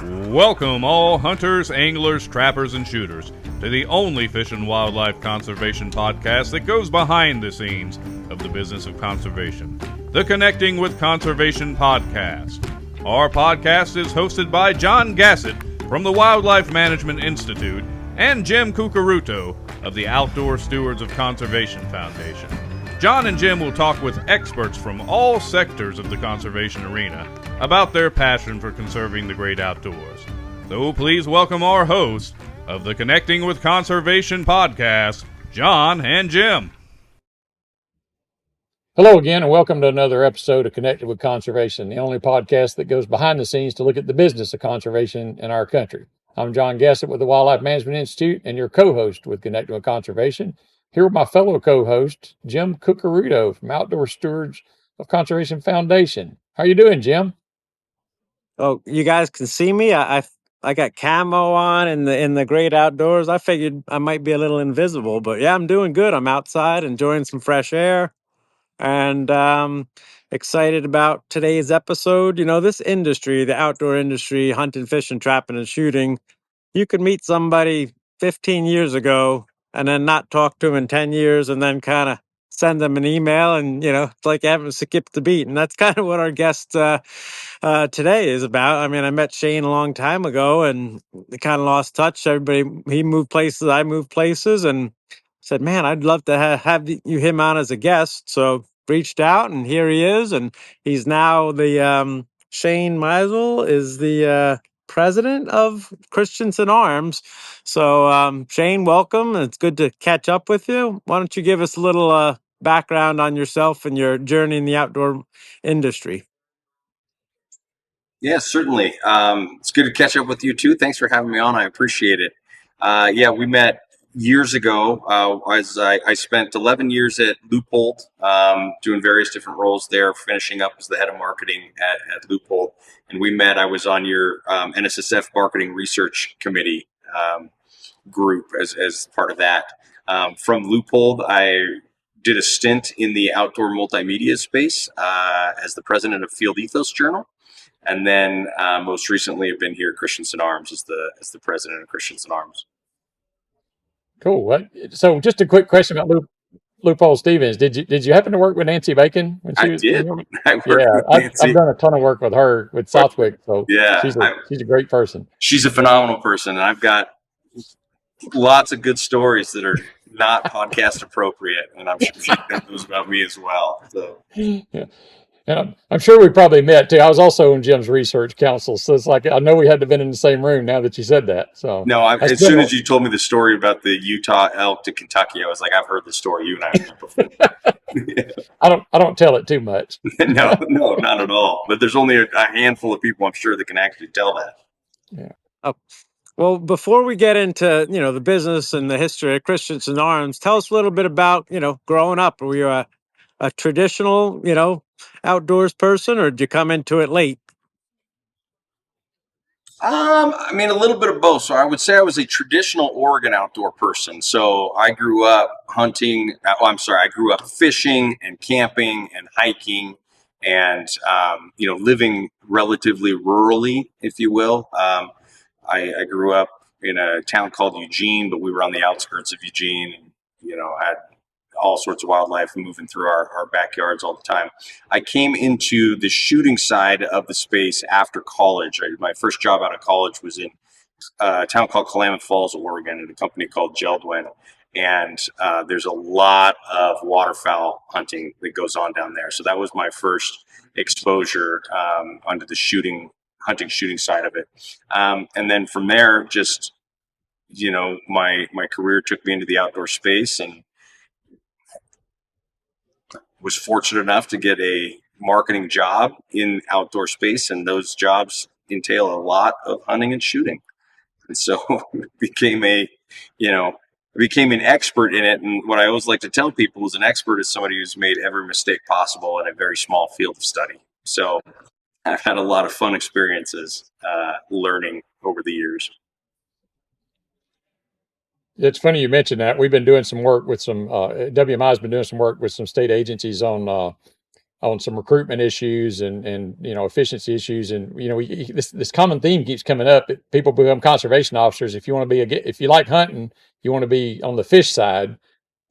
Welcome all hunters, anglers, trappers, and shooters to the only fish and wildlife conservation podcast that goes behind the scenes of the business of conservation, the Connecting with Conservation podcast. Our podcast is hosted by Jon Gassett from the Wildlife Management Institute and Jim Curcuruto of the Outdoor Stewards of Conservation Foundation. Jon and Jim will talk with experts from all sectors of the conservation arena about their passion for conserving the great outdoors. So please welcome our hosts of the Connecting with Conservation podcast, Jon and Jim. Hello again, and welcome to another episode of Connected with Conservation, the only podcast that goes behind the scenes to look at the business of conservation in our country. I'm Jon Gassett with the Wildlife Management Institute and your co-host with Connected with Conservation. Here with my fellow co-host, Jim Curcuruto from Outdoor Stewards of Conservation Foundation. How are you doing, Jim? Oh, you guys can see me. I got camo on in the great outdoors. I figured I might be a little invisible, but yeah, I'm doing good. I'm outside enjoying some fresh air, and excited about today's episode. You know, this industry, the outdoor industry, hunting, fishing, trapping, and shooting, you could meet somebody 15 years ago and then not talk to them in 10 years and then kind of send them an email, and it's like having skipped the beat. And that's kind of what our guest today is about. I mean, I met Shane a long time ago and kind of lost touch. He moved places, I moved places, and said, man, I'd love to have him on as a guest. So reached out, and here he is. And he's now the Shane Meisel is the president of Christensen Arms. So Shane, welcome. It's good to catch up with you. Why don't you give us a little background on yourself and your journey in the outdoor industry? Yeah, certainly. It's good to catch up with you too. Thanks for having me on. I appreciate it. We met years ago. I spent 11 years at Leupold, doing various different roles there, finishing up as the head of marketing at Leupold. And we met, I was on your NSSF marketing research committee group as part of that. From Leupold, I did a stint in the outdoor multimedia space as the president of Field Ethos Journal. And then most recently, I've been here at Christensen Arms as the president of Christensen Arms. Cool. So just a quick question about Leupold Stevens. Did you happen to work with Nancy Bacon when she was? I did. I worked with Nancy. I've done a ton of work with her with Southwick. So yeah, she's a great person. She's a phenomenal person, and I've got lots of good stories that are not podcast appropriate, and I'm sure she knows about me as well. So. Yeah. And I'm sure we probably met too. I was also in Jim's research council, so it's like I know we had to have been in the same room. Now that you said that, so no. As soon as you told me the story about the Utah elk to Kentucky, I was like, I've heard the story. You and I have before. I don't tell it too much. No, not at all. But there's only a handful of people, I'm sure, that can actually tell that. Yeah. Oh. Well, before we get into the business and the history of Christensen Arms, tell us a little bit about growing up. Were you a traditional outdoors person, or did you come into it late? I mean, a little bit of both. So I would say I was a traditional Oregon outdoor person. So I grew up hunting. I grew up fishing and camping and hiking, and living relatively rurally, if you will. I grew up in a town called Eugene, but we were on the outskirts of Eugene, and had all sorts of wildlife moving through our backyards all the time. I came into the shooting side of the space after college. My first job out of college was in a town called Klamath Falls, Oregon, at a company called Geldwin. And there's a lot of waterfowl hunting that goes on down there. So that was my first exposure onto the shooting side of it. And then from there, just, my career took me into the outdoor space, and was fortunate enough to get a marketing job in outdoor space, and those jobs entail a lot of hunting and shooting. And so became an expert in it. And what I always like to tell people is an expert is somebody who's made every mistake possible in a very small field of study. So I've had a lot of fun experiences learning over the years. It's funny you mentioned that. We've been doing some work with some WMI has been doing some work with some state agencies on on some recruitment issues and efficiency issues. And this common theme keeps coming up. People become conservation officers. If you like hunting, you want to be on the fish side.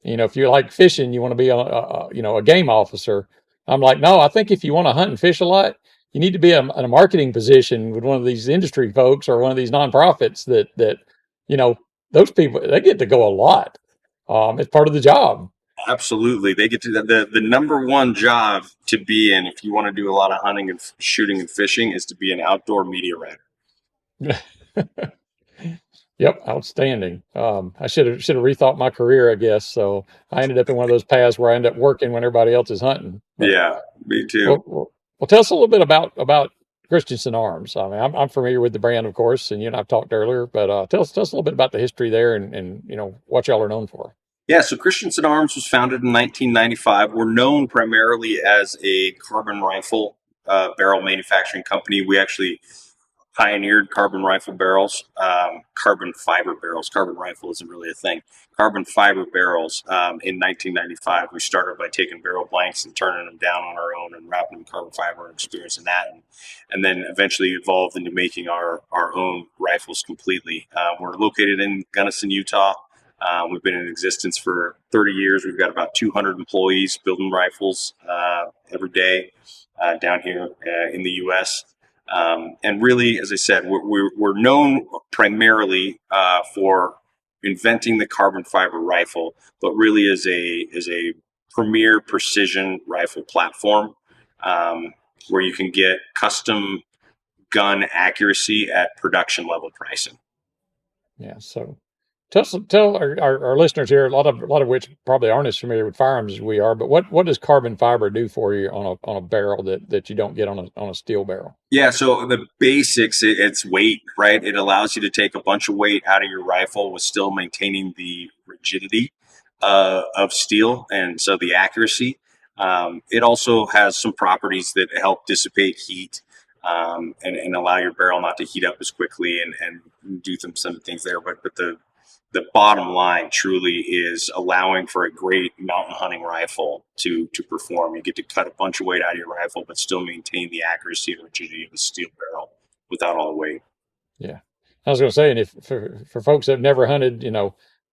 If you like fishing, you want to be a game officer. I'm like, no, I think if you want to hunt and fish a lot, you need to be in a marketing position with one of these industry folks or one of these nonprofits that those people, they get to go a lot. It's part of the job. Absolutely. They get to the number one job to be in if you want to do a lot of hunting and shooting and fishing is to be an outdoor media writer. Yep, outstanding. I should have rethought my career, I guess. So I ended up in one of those paths where I end up working when everybody else is hunting. But, yeah, me too. Well, tell us a little bit about Christensen Arms. I mean, I'm familiar with the brand, of course, and you and I've talked earlier. But tell us a little bit about the history there and what y'all are known for. Yeah, so Christensen Arms was founded in 1995. We're known primarily as a carbon rifle barrel manufacturing company. We actually pioneered carbon rifle barrels, carbon fiber barrels. Carbon rifle isn't really a thing. Carbon fiber barrels in 1995. We started by taking barrel blanks and turning them down on our own and wrapping them in carbon fiber and experiencing that. And then eventually evolved into making our own rifles completely. We're located in Gunnison, Utah. We've been in existence for 30 years. We've got about 200 employees building rifles every day down here in the U.S. And really, as I said, we're known primarily for inventing the carbon fiber rifle, but really as a premier precision rifle platform where you can get custom gun accuracy at production level pricing. Yeah. So tell our listeners here, a lot of which probably aren't as familiar with firearms as we are, but what does carbon fiber do for you on a barrel that you don't get on a steel barrel? Yeah, so the basics, it's weight, right? It allows you to take a bunch of weight out of your rifle with still maintaining the rigidity of steel, and so the accuracy. It also has some properties that help dissipate heat and allow your barrel not to heat up as quickly and do some things there. But the bottom line truly is allowing for a great mountain hunting rifle to perform. You get to cut a bunch of weight out of your rifle, but still maintain the accuracy and rigidity of a steel barrel without all the weight. Yeah. I was going to say, and if for folks that have never hunted,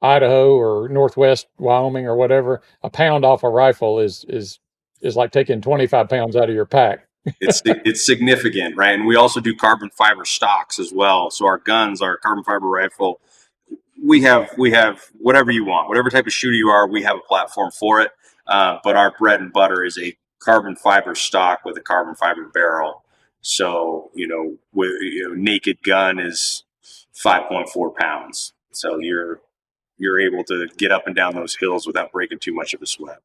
Idaho or Northwest Wyoming or whatever, a pound off a rifle is like taking 25 pounds out of your pack. It's significant, right? And we also do carbon fiber stocks as well. So our guns, our carbon fiber rifle, we have whatever you want, whatever type of shooter you are, we have a platform for it. But our bread and butter is a carbon fiber stock with a carbon fiber barrel. So, naked gun is 5.4 pounds. So you're able to get up and down those hills without breaking too much of a sweat.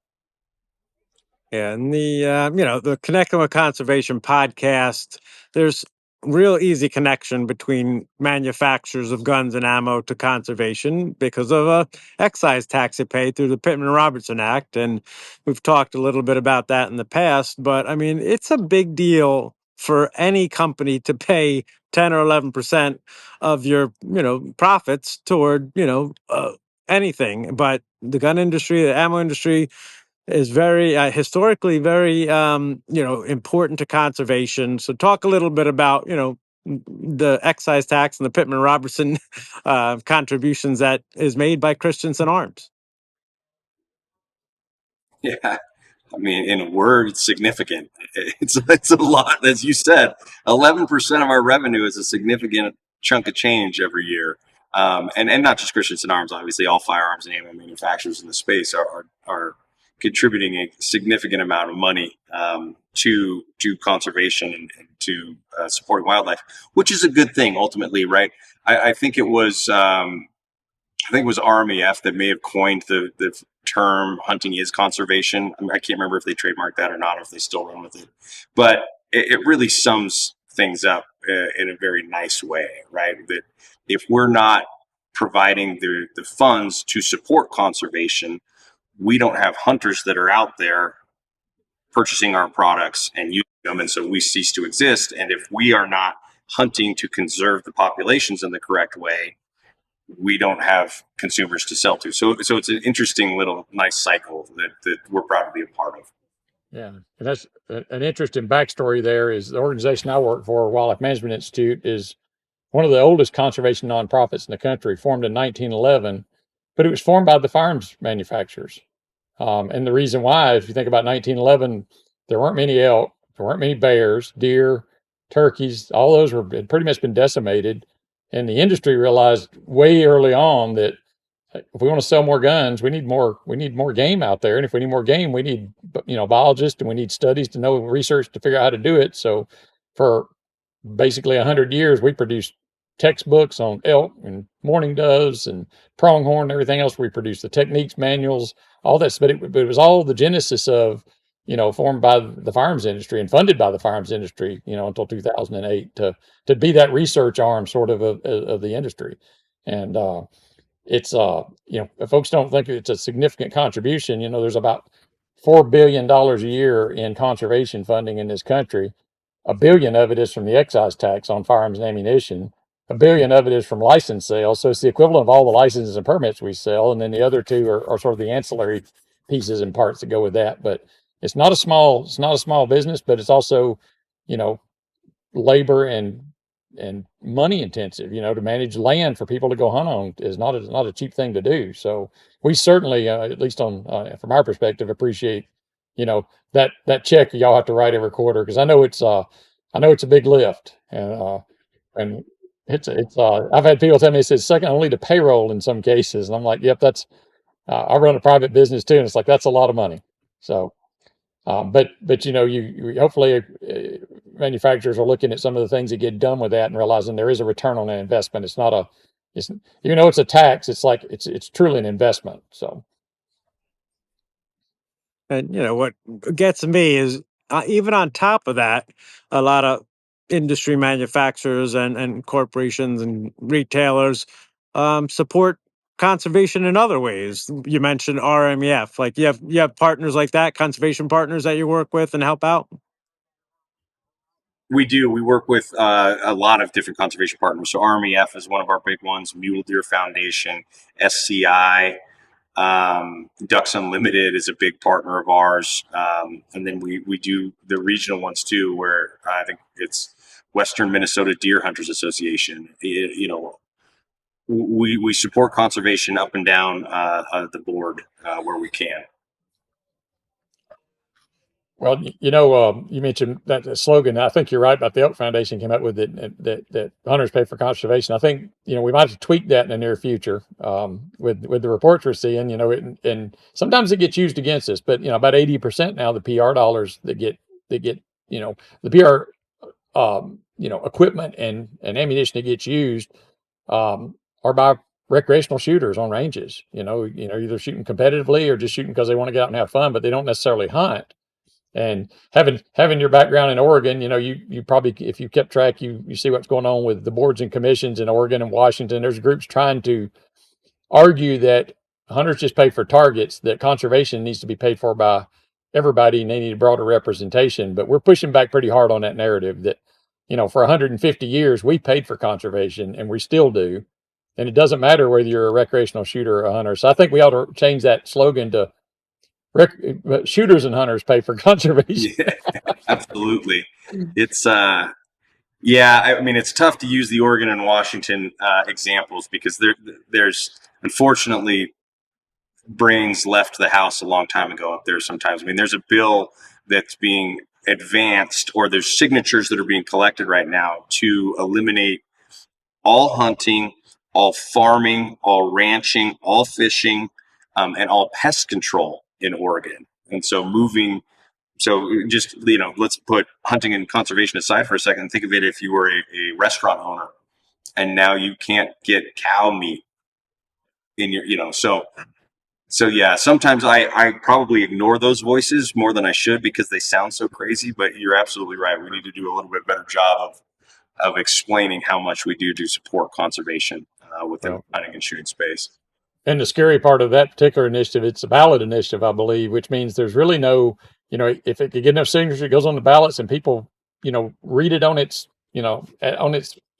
Yeah, and the Connecting with Conservation podcast, there's real easy connection between manufacturers of guns and ammo to conservation because of a excise tax they pay through the Pittman-Robertson Act, and we've talked a little bit about that in the past. But I mean, it's a big deal for any company to pay 10 or 11% of your profits toward anything. But the gun industry, the ammo industry, is very historically very important to conservation. So talk a little bit about the excise tax and the Pittman-Robertson contributions that is made by Christensen Arms. Yeah, I mean, in a word, it's significant. It's a lot, as you said. 11% of our revenue is a significant chunk of change every year, and not just Christensen Arms. Obviously, all firearms and ammo manufacturers in the space are contributing a significant amount of money to conservation and to supporting wildlife, which is a good thing ultimately, right? I think it was RMEF that may have coined the term "hunting is conservation." I can't remember if they trademarked that or not, or if they still run with it, but it really sums things up in a very nice way, right? That if we're not providing the funds to support conservation, we don't have hunters that are out there purchasing our products and using them, and so we cease to exist. And if we are not hunting to conserve the populations in the correct way, we don't have consumers to sell to. So it's an interesting little nice cycle that we're proud to be a part of. Yeah, and that's an interesting backstory. There is the organization I work for, Wildlife Management Institute, is one of the oldest conservation nonprofits in the country, formed in 1911, but it was formed by the firearms manufacturers. And the reason why, if you think about 1911, there weren't many elk, there weren't many bears, deer, turkeys. All those had pretty much been decimated, and the industry realized way early on that if we want to sell more guns, we need more game out there. And if we need more game, we need biologists, and we need studies to know research to figure out how to do it. So for basically 100 years, we produced textbooks on elk and mourning doves and pronghorn and everything else. We produced the techniques manuals, all that. But it was all the genesis of, formed by the firearms industry and funded by the firearms industry, until 2008 to be that research arm sort of the industry. And it's if folks don't think it's a significant contribution, there's about $4 billion a year in conservation funding in this country. A billion of it is from the excise tax on firearms and ammunition. A billion of it is from license sales. So it's the equivalent of all the licenses and permits we sell. And then the other two are sort of the ancillary pieces and parts that go with that. But it's not a small business, but it's also, you know, labor and money intensive. To manage land for people to go hunt on is not a cheap thing to do. So we certainly, at least on from our perspective, appreciate that check y'all have to write every quarter, because I know it's a big lift, and it's I've had people tell me it's second only to payroll in some cases, and I'm like, yep, that's I run a private business too, and it's like that's a lot of money. So but you hopefully manufacturers are looking at some of the things that get done with that and realizing there is a return on that investment. It's even though it's a tax, it's like it's truly an investment. So And what gets me is, even on top of that, a lot of industry manufacturers and corporations and retailers support conservation in other ways. You mentioned RMEF, like you have partners like that, conservation partners that you work with and help out. We do. We work with a lot of different conservation partners. So RMEF is one of our big ones. Mule Deer Foundation, SCI, Ducks Unlimited is a big partner of ours, and then we do the regional ones too, where I think it's Western Minnesota Deer Hunters Association. We support conservation up and down the board where we can. well, you mentioned that slogan. I think you're right about the Elk Foundation came up with it, that hunters pay for conservation. I think we might have to tweak that in the near future, with the reports we're seeing. And sometimes it gets used against us, but about 80% now the PR dollars that get the PR equipment and ammunition that gets used are by recreational shooters on ranges. Either shooting competitively or just shooting because they want to get out and have fun, but they don't necessarily hunt. And having your background in Oregon, you probably, if you kept track, you see what's going on with the boards and commissions in Oregon and Washington. There's groups trying to argue that hunters just pay for targets, that conservation needs to be paid for by everybody, and they need a broader representation. But we're pushing back pretty hard on that narrative that, for 150 years, we paid for conservation, and we still do. And it doesn't matter whether you're a recreational shooter or a hunter. So I think we ought to change that slogan to shooters and hunters pay for conservation. Yeah, absolutely. It's yeah. I mean, it's tough to use the Oregon and Washington examples because there's unfortunately brains left the house a long time ago up there. Sometimes, I mean, there's a bill that's being advanced, or there's signatures that are being collected right now to eliminate all hunting, all farming, all ranching, all fishing, and all pest control in Oregon. And so just, let's put hunting and conservation aside for a second and think of it if you were a restaurant owner and now you can't get cow meat in your, so yeah, sometimes I probably ignore those voices more than I should because they sound so crazy, but you're absolutely right. We need to do a little bit better job of explaining how much we do to support conservation within the hunting and shooting space. And the scary part of that particular initiative, it's a ballot initiative, I believe, which means there's really no, if it could get enough signatures, it goes on the ballots and people, read it on its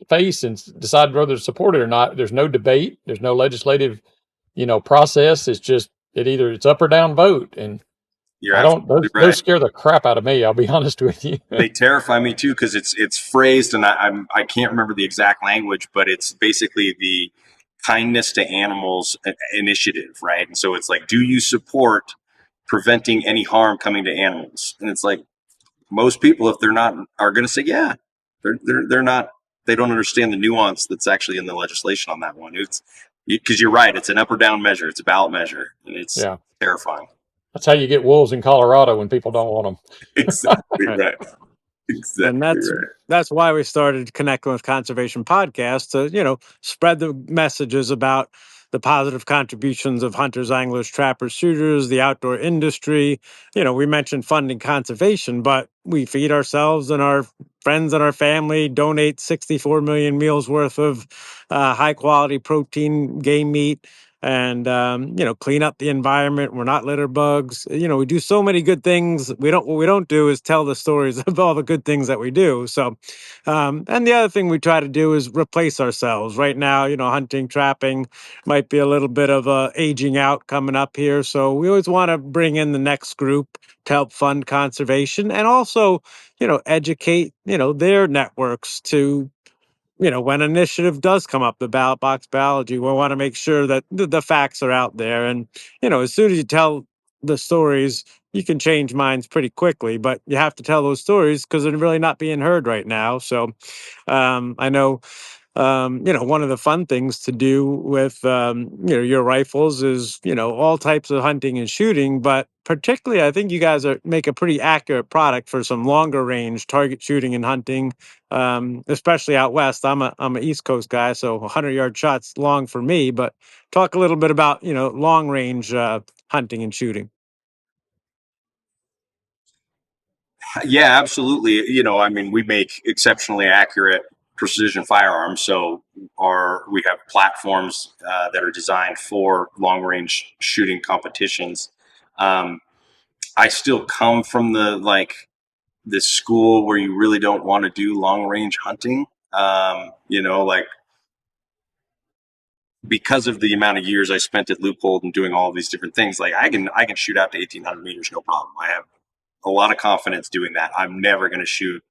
face and decide whether to support it or not. There's no debate. There's no legislative, process. It's just it's up or down vote. And You're I don't, absolutely those right. scare the crap out of me. I'll be honest with you. They terrify me too because it's phrased, and I can't remember the exact language, but it's basically the kindness to animals initiative, right? And so it's like, do you support preventing any harm coming to animals? And it's like, most people, if they're not, are going to say, yeah. They're not. They don't understand the nuance that's actually in the legislation on that one. It's because you're right. It's an up or down measure. It's a ballot measure, and it's Yeah. terrifying. That's how you get wolves in Colorado when people don't want Exactly them. right. And Exactly right. that's why we started Connecting with Conservation podcast to, spread the messages about the positive contributions of hunters, anglers, trappers, shooters, the outdoor industry. We mentioned funding conservation, but we feed ourselves, and our friends and our family donate 64 million meals worth of high quality protein game meat, and clean up the environment. We're not litter bugs. We do so many good things. What we don't do is tell the stories of all the good things that we do. So and the other thing we try to do is replace ourselves. Right now, hunting, trapping might be a little bit of a aging out coming up here, so we always want to bring in the next group to help fund conservation, and also educate their networks to, when an initiative does come up, the ballot box biology, we want to make sure that the facts are out there. And, as soon as you tell the stories, you can change minds pretty quickly, but you have to tell those stories because they're really not being heard right now. So I know one of the fun things to do with, your rifles is, all types of hunting and shooting, but particularly, I think you guys make a pretty accurate product for some longer range target shooting and hunting, especially out west. I'm an East Coast guy, so 100-yard shots long for me, but talk a little bit about, long range hunting and shooting. Yeah, absolutely. I mean, we make exceptionally accurate precision firearms. So we have platforms that are designed for long range shooting competitions. Um, I still come from this school where you really don't want to do long range hunting. Like, because of the amount of years I spent at Leupold and doing all of these different things, like I can shoot out to 1,800 meters, no problem. I have a lot of confidence doing that. I'm never going to shoot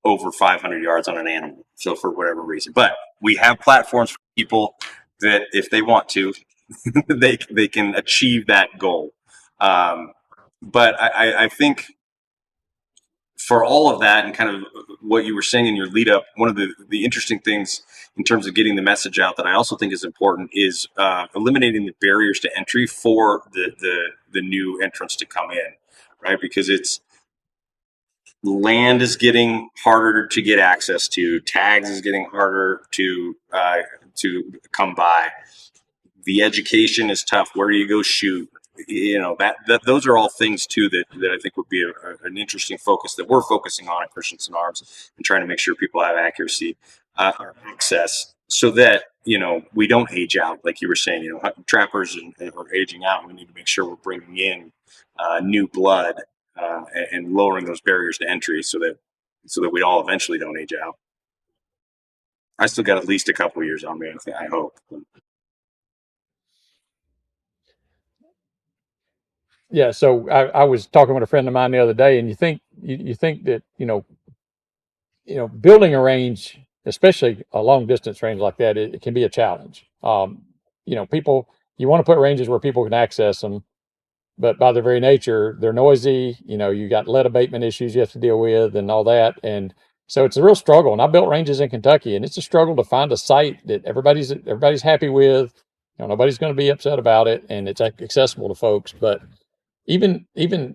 over 500 yards on an animal. So for whatever reason, but we have platforms for people that if they want to, they can achieve that goal. But I think for all of that and kind of what you were saying in your lead up, one of the interesting things in terms of getting the message out that I also think is important is eliminating the barriers to entry for the new entrants to come in, right? Because land is getting harder to get access to, tags is getting harder to come by. The education is tough. Where do you go shoot? That those are all things too that I think would be an interesting focus that we're focusing on at Christensen Arms and trying to make sure people have accuracy or access so that we don't age out, like you were saying. Trappers are aging out. We need to make sure we're bringing in new blood and lowering those barriers to entry so that we all eventually don't age out. I still got at least a couple of years on me. I hope. Yeah. So I was talking with a friend of mine the other day, and you think that, building a range, especially a long distance range like that, it can be a challenge. People, you want to put ranges where people can access them, but by their very nature, they're noisy. You got lead abatement issues you have to deal with and all that. And so it's a real struggle. And I built ranges in Kentucky, and it's a struggle to find a site that everybody's happy with. Nobody's going to be upset about it, and it's accessible to folks. But even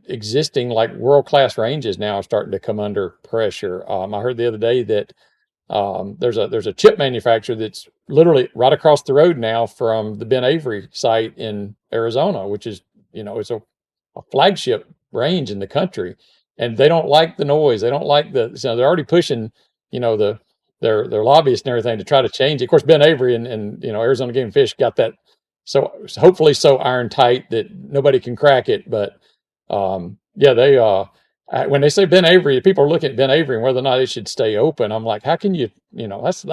existing like world class ranges now are starting to come under pressure. I heard the other day that there's a chip manufacturer that's literally right across the road now from the Ben Avery site in Arizona, which is it's a flagship range in the country, and they don't like the noise. They don't like they're already pushing the their lobbyists and everything to try to change it. Of course, Ben Avery and Arizona Game and Fish got that so hopefully so iron tight that nobody can crack it. But yeah, they when they say Ben Avery, people are looking at Ben Avery and whether or not it should stay open. I'm like, how can you? That's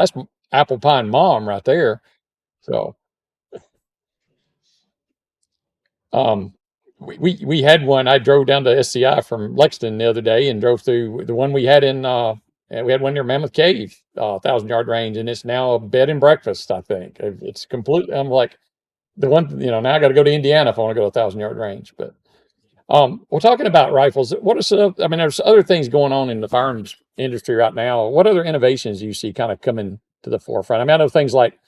apple pie and mom right there. So, um, we had one. I drove down to SCI from Lexington the other day and drove through the one we had in. We had one near Mammoth Cave, 1,000-yard range, and it's now a bed and breakfast. I think it's completely. I'm like the one. Now I got to go to Indiana if I want to go to 1,000-yard range. But we're talking about rifles. What are some? I mean, there's other things going on in the firearms industry right now. What other innovations do you see kind of coming to the forefront? I mean, I know things like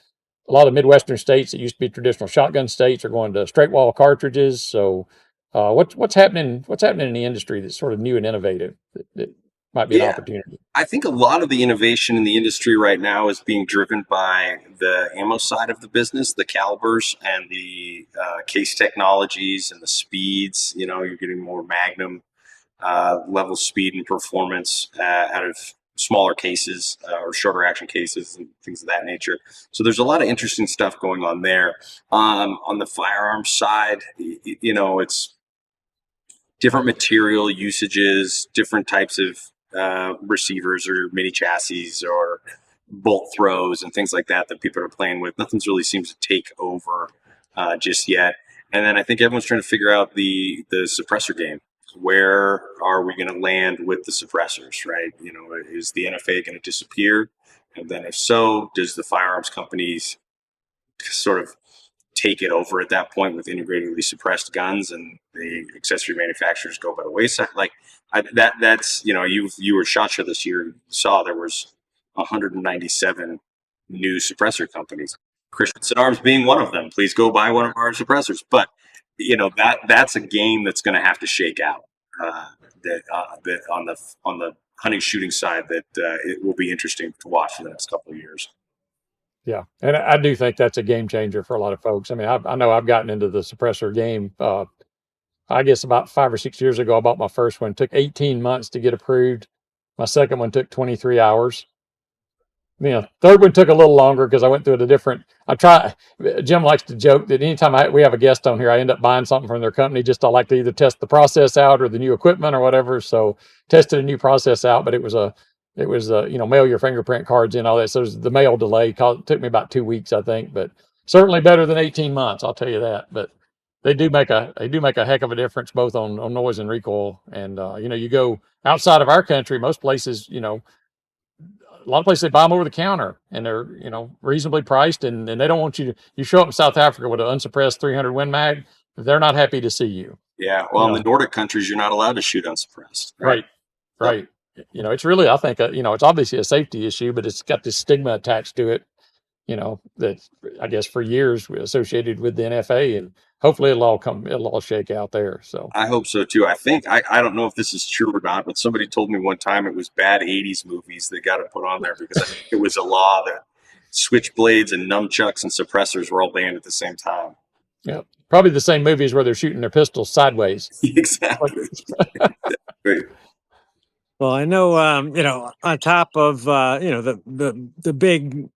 a lot of Midwestern states that used to be traditional shotgun states are going to straight wall cartridges. So, what's happening? What's happening in the industry that's sort of new and innovative that might be an Yeah, opportunity? I think a lot of the innovation in the industry right now is being driven by the ammo side of the business, the calibers and the case technologies and the speeds. You're getting more Magnum level speed and performance out of smaller cases or shorter action cases and things of that nature. So there's a lot of interesting stuff going on there. On the firearms side, it's different material usages, different types of receivers or mini chassis or bolt throws and things like that people are playing with. Nothing's really seems to take over just yet. And then I think everyone's trying to figure out the suppressor game. Where are we going to land with the suppressors, right? Is the NFA going to disappear? And then if so, does the firearms companies sort of take it over at that point with integratingly suppressed guns, and the accessory manufacturers go by the wayside? That's you were SHOT Show this year. You saw there was 197 new suppressor companies. Christensen Arms being one of them. Please go buy one of our suppressors. But that's a game that's going to have to shake out. That on the hunting shooting side, that it will be interesting to watch for the next couple of years. Yeah, and I do think that's a game changer for a lot of folks. I mean, I know I've gotten into the suppressor game. I guess about 5 or 6 years ago, I bought my first one. It took 18 months to get approved. My second one took 23 hours. Third one took a little longer because I went through Jim likes to joke that anytime we have a guest on here, I end up buying something from their company. Just I like to either test the process out or the new equipment or whatever. So tested a new process out, but it was mail your fingerprint cards in, all that. So the mail delay took me about 2 weeks, I think, but certainly better than 18 months. I'll tell you that. But they do make a heck of a difference both on noise and recoil. And you go outside of our country, most places, a lot of places they buy them over the counter and they're reasonably priced, and they don't want you show up in South Africa with an unsuppressed 300 Win Mag, they're not happy to see you. Yeah, well, in the Nordic countries, you're not allowed to shoot unsuppressed. Right. It's really, I think, it's obviously a safety issue, but it's got this stigma attached to it, that I guess for years we associated with the NFA, and hopefully it'll all shake out there. So I hope so too. I think I don't know if this is true or not, but somebody told me one time it was bad '80s movies that got it put on there because I think it was a law that switchblades and nunchucks and suppressors were all banned at the same time. yeah, probably the same movies where they're shooting their pistols sideways. Exactly. Right. Well, I know, on top of, the big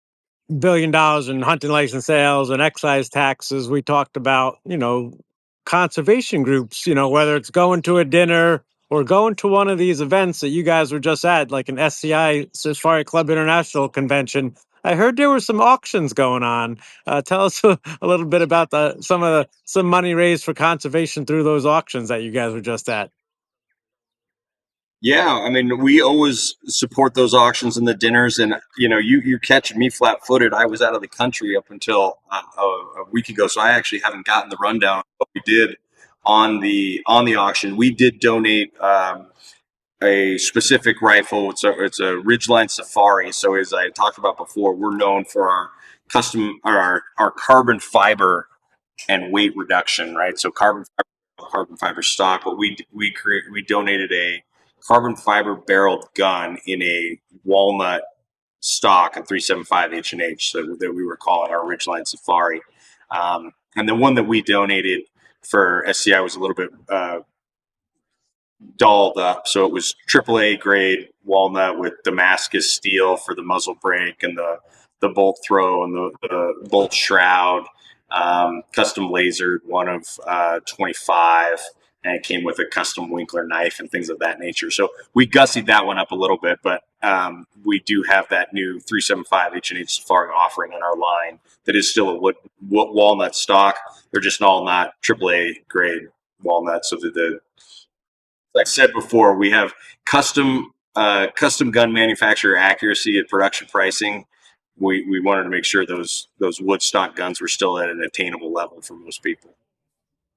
$1 billion in hunting license sales and excise taxes, we talked about, conservation groups, whether it's going to a dinner or going to one of these events that you guys were just at, like an SCI Safari Club International convention. I heard there were some auctions going on. Tell us a little bit about some money raised for conservation through those auctions that you guys were just at. Yeah, I mean, we always support those auctions and the dinners, and you're catching me flat-footed. I was out of the country up until a week ago, so I actually haven't gotten the rundown of what we did on the auction. We did donate a specific rifle. It's a Ridgeline Safari. So as I talked about before, we're known for our our carbon fiber and weight reduction, right? So carbon fiber stock, but we donated a carbon fiber barreled gun in a walnut stock, a 375 H&H, so that we were calling our Ridgeline Safari. And the one that we donated for SCI was a little bit dolled up, so it was AAA grade walnut with Damascus steel for the muzzle brake and the bolt throw and the bolt shroud. Custom lasered one of 25, and it came with a custom Winkler knife and things of that nature. So we gussied that one up a little bit, but we do have that new 375 H&H Safari offering in our line that is still a walnut stock. They're just all not AAA grade walnut. So like I said before, we have custom gun manufacturer accuracy at production pricing. We wanted to make sure those wood stock guns were still at an attainable level for most people.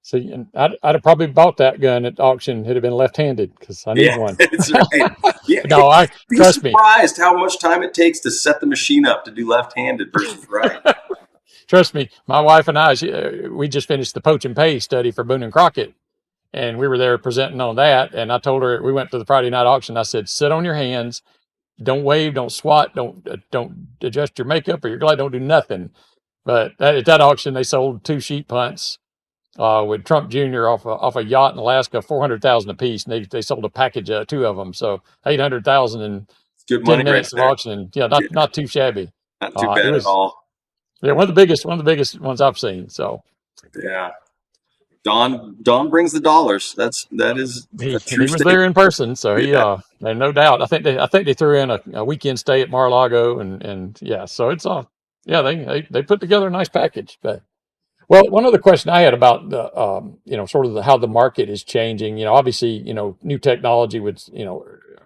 See, and I'd have probably bought that gun at auction. It'd have been left-handed because I need Yeah, one. that's right. Yeah, No, I be trust me. surprised how much time it takes to set the machine up to do left-handed versus right. Trust me. My wife and I, we just finished the poach and pay study for Boone and Crockett, and we were there presenting on that. And I told her we went to the Friday night auction. I said, "Sit on your hands. Don't wave. Don't swat. Don't adjust your makeup or your glide. Don't do nothing." But at that auction, they sold 2 sheep punts with Trump Jr. off a yacht in Alaska, 400,000 apiece, and they sold a package of 2 of them, so 800,000 in It's good 10 money right minutes of there. auction. Yeah, not too shabby. Not too It bad at was all. one of the biggest ones I've seen. So Yeah. Don brings the dollars. That is a he true was there statement. in person, so Yeah. and no doubt. I think they threw in a weekend stay at Mar-a-Lago, and yeah, so it's all yeah they put together a nice package. But well, one other question I had about the, sort of how the market is changing. Obviously, new technology would,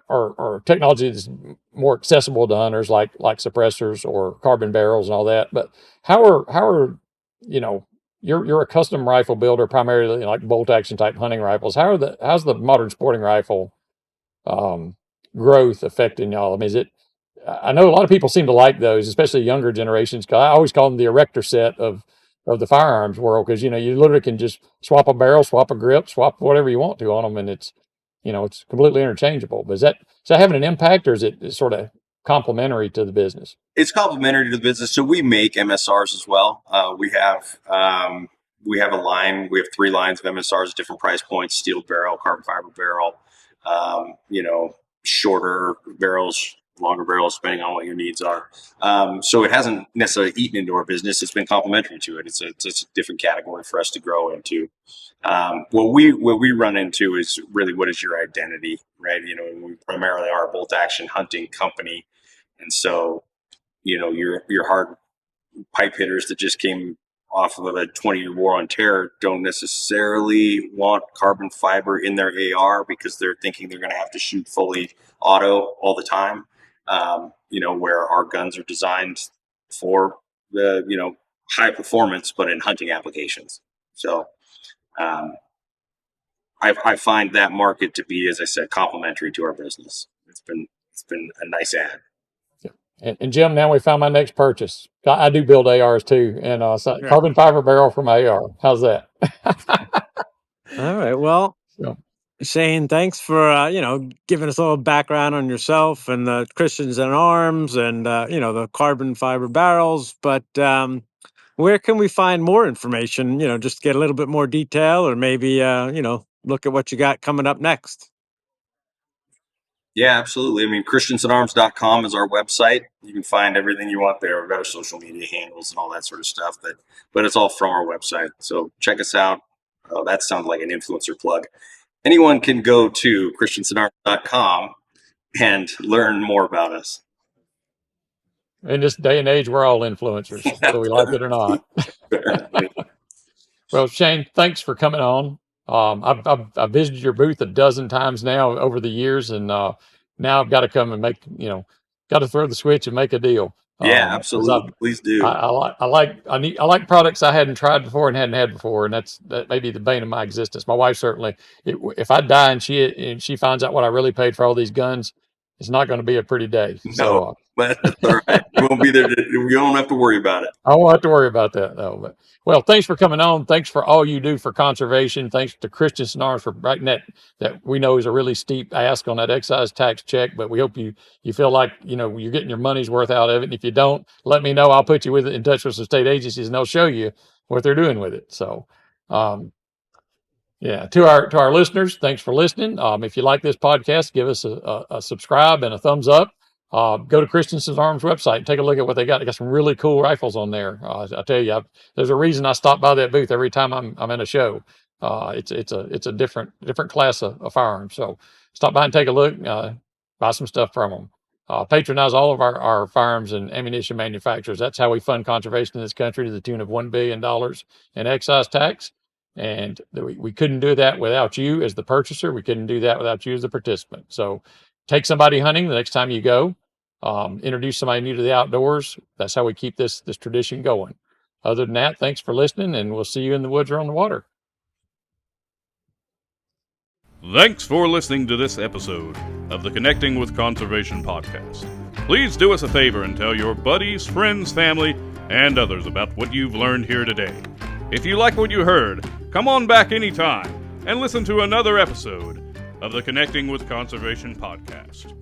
or technology is more accessible to hunters, like suppressors or carbon barrels and all that. But how are, you're a custom rifle builder, primarily like bolt action type hunting rifles. How's the modern sporting rifle um, growth affecting y'all? I mean, I know a lot of people seem to like those, especially younger generations. 'Cause I always call them the erector set of the firearms world, because you literally can just swap a barrel, swap a grip, swap whatever you want to on them, and it's completely interchangeable. But is that having an impact, or is it sort of complementary to the business? It's complementary to the business. So we make MSRs as well. We have a line. We have 3 lines of MSRs, different price points: steel barrel, carbon fiber barrel. Shorter barrels, longer barrels, depending on what your needs are. So it hasn't necessarily eaten into our business. It's been complementary to it. It's a different category for us to grow into. What we run into is really, what is your identity, right? We primarily are a bolt action hunting company, and so your hard pipe hitters that just came off of a 20-year war on terror don't necessarily want carbon fiber in their AR because they're thinking they're going to have to shoot fully auto all the time. Where our guns are designed for the high performance, but in hunting applications. So I find that market to be, as I said, complementary to our business. It's been a nice add. And Jim, now we found my next purchase. I do build ARs too, and so Yeah. carbon fiber barrel from AR. How's that? All right. Well, So, Shane, thanks for giving us a little background on yourself and the Christensen Arms and the carbon fiber barrels. But where can we find more information? Just get a little bit more detail, or maybe look at what you got coming up next. Yeah, absolutely. I mean, christensenarms.com is our website. You can find everything you want there. We've got our social media handles and all that sort of stuff, but it's all from our website. So check us out. Oh, that sounds like an influencer plug. Anyone can go to christensenarms.com and learn more about us. in this day and age, we're all influencers, whether we like it or not. Well, Shane, thanks for coming on. I've visited your booth a dozen times now over the years, and now I've got to come and got to throw the switch and make a deal. Yeah, 'Cause absolutely. Please do. I like products I hadn't tried before and hadn't had before, and that may be the bane of my existence. My wife certainly. If I die and she finds out what I really paid for all these guns, it's not going to be a pretty day. No, So but that's all right. You won't be there. You don't have to worry about it. I won't have to worry about that though. But well, thanks for coming on. Thanks for all you do for conservation. Thanks to Christensen Arms for writing that we know is a really steep ask on that excise tax check. But we hope you feel like you're getting your money's worth out of it. And if you don't, let me know. I'll put you in touch with some state agencies, and they'll show you what they're doing with it. So, yeah, to our listeners, thanks for listening. If you like this podcast, give us a subscribe and a thumbs up. Go to Christensen Arms website and take a look at what they got. They got some really cool rifles on there. I tell you, there's a reason I stop by that booth every time I'm in a show. It's a different class of firearms. So stop by and take a look. Buy some stuff from them. Patronize all of our firearms and ammunition manufacturers. That's how we fund conservation in this country, to the tune of $1 billion in excise tax. And we couldn't do that without you as the purchaser. We couldn't do that without you as the participant. So take somebody hunting the next time you go. Introduce somebody new to the outdoors. That's how we keep this tradition going. Other than that, thanks for listening, and we'll see you in the woods or on the water. Thanks for listening to this episode of the Connecting with Conservation podcast. Please do us a favor and tell your buddies, friends, family, and others about what you've learned here today. If you like what you heard, come on back anytime and listen to another episode of the Connecting with Conservation podcast.